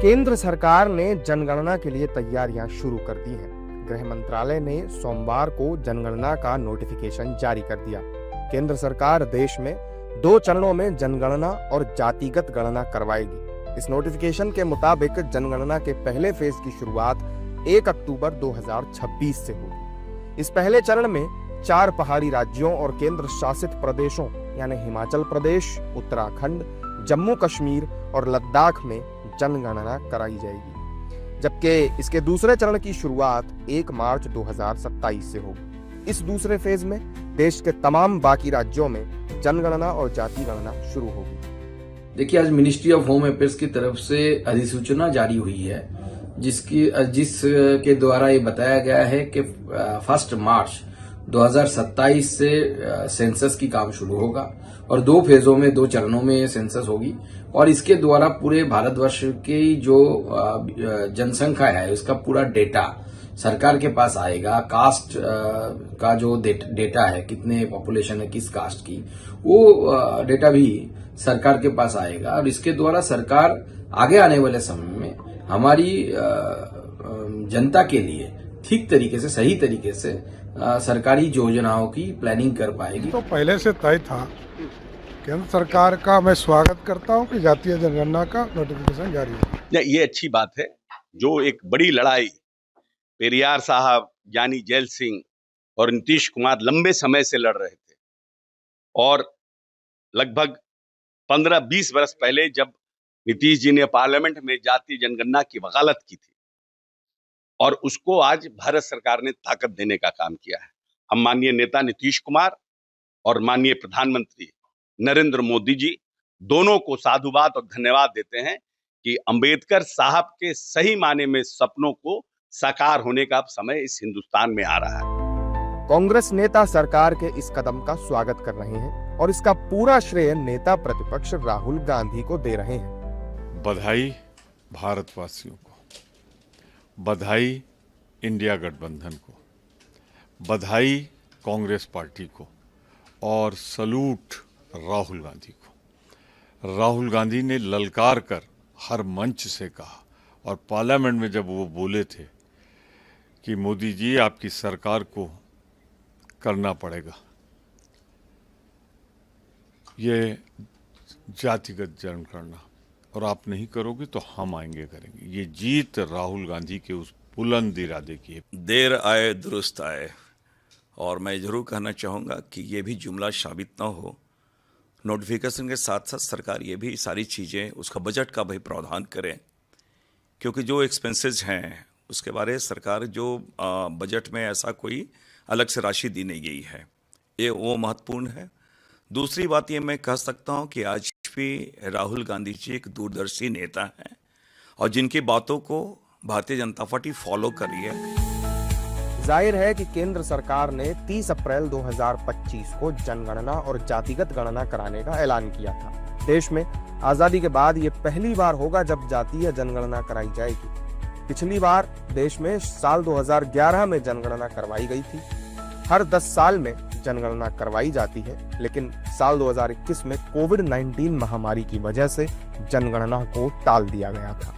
केंद्र सरकार ने जनगणना के लिए तैयारियां शुरू कर दी हैं। गृह मंत्रालय ने सोमवार को जनगणना का नोटिफिकेशन जारी कर दिया। केंद्र सरकार देश में 2 चरणों में जनगणना और जातिगत गणना करवाएगी। इस नोटिफिकेशन के मुताबिक जनगणना के पहले फेज की शुरुआत 1 अक्टूबर 2026 से होगी। इस पहले चरण में 4 पहाड़ी राज्यों और केंद्र शासित प्रदेशों यानी हिमाचल प्रदेश, उत्तराखंड, जम्मू कश्मीर और लद्दाख में जनगणना कराई जाएगी, जबकि इसके दूसरे चरण की शुरुआत 1 मार्च 2027 से होगी। इस दूसरे फेज में देश के तमाम बाकी राज्यों में जनगणना और जाति गणना शुरू होगी। देखिए, आज मिनिस्ट्री ऑफ होम अफेयर्स की तरफ से अधिसूचना जारी हुई है, जिसके द्वारा ये बताया गया है कि 1 मार्च 2027 से सेंसस की काम शुरू होगा और 2 फेजों में 2 चरणों में सेंसस होगी और इसके द्वारा पूरे भारतवर्ष की जो जनसंख्या है उसका पूरा डेटा सरकार के पास आएगा। कास्ट का जो डेटा है, कितने पॉपुलेशन है किस कास्ट की, वो डेटा भी सरकार के पास आएगा और इसके द्वारा सरकार आगे आने वाले समय में हमारी जनता के लिए ठीक तरीके से, सही तरीके से सरकारी योजनाओं की प्लानिंग कर पाएगी। तो पहले से तय था। केंद्र सरकार का मैं स्वागत करता हूं कि जातीय जनगणना का नोटिफिकेशन जारी है। ये अच्छी बात है। जो एक बड़ी लड़ाई पेरियार साहब, ज्ञानी जैल सिंह और नीतीश कुमार लंबे समय से लड़ रहे थे और लगभग 15-20 वर्ष पहले जब नीतीश जी ने पार्लियामेंट में जातीय जनगणना की वकालत की थी और उसको आज भारत सरकार ने ताकत देने का काम किया है। हम माननीय नेता नीतीश कुमार और माननीय प्रधानमंत्री नरेंद्र मोदी जी दोनों को साधुवाद और धन्यवाद देते हैं कि अंबेडकर साहब के सही माने में सपनों को साकार होने का समय इस हिंदुस्तान में आ रहा है। कांग्रेस नेता सरकार के इस कदम का स्वागत कर रहे हैं और इसका पूरा श्रेय नेता प्रतिपक्ष राहुल गांधी को दे रहे हैं। बधाई भारतवासियों को, बधाई इंडिया गठबंधन को, बधाई कांग्रेस पार्टी को और सलूट राहुल गांधी को। राहुल गांधी ने ललकार कर हर मंच से कहा और पार्लियामेंट में जब वो बोले थे कि मोदी जी आपकी सरकार को करना पड़ेगा ये जातिगत जनगणना और आप नहीं करोगे तो हम आएंगे करेंगे। ये जीत राहुल गांधी के उस बुलंद इरादे की है। देर आए दुरुस्त आए। और मैं जरूर कहना चाहूँगा कि ये भी जुमला साबित ना हो, नोटिफिकेशन के साथ साथ सरकार ये भी सारी चीज़ें उसका बजट का भी प्रावधान करें, क्योंकि जो एक्सपेंसेस हैं उसके बारे सरकार जो बजट में ऐसा कोई अलग से राशि दी नहीं गई है, ये वो महत्वपूर्ण है। दूसरी बात ये मैं कह सकता हूँ कि आज भी राहुल गांधी जी एक दूरदर्शी नेता हैं और जिनकी बातों को भारतीय जनता पार्टी फॉलो कर रही है। जाहिर है कि केंद्र सरकार ने 30 अप्रैल 2025 को जनगणना और जातिगत गणना कराने का ऐलान किया था। देश में आजादी के बाद ये पहली बार होगा जब जातीय जनगणना कराई जाएगी। पिछली बार देश में साल 2011 में जनगणना करवाई गई थी। हर 10 साल में जनगणना करवाई जाती है, लेकिन साल 2021 में कोविड-19 महामारी की वजह से जनगणना को टाल दिया गया था।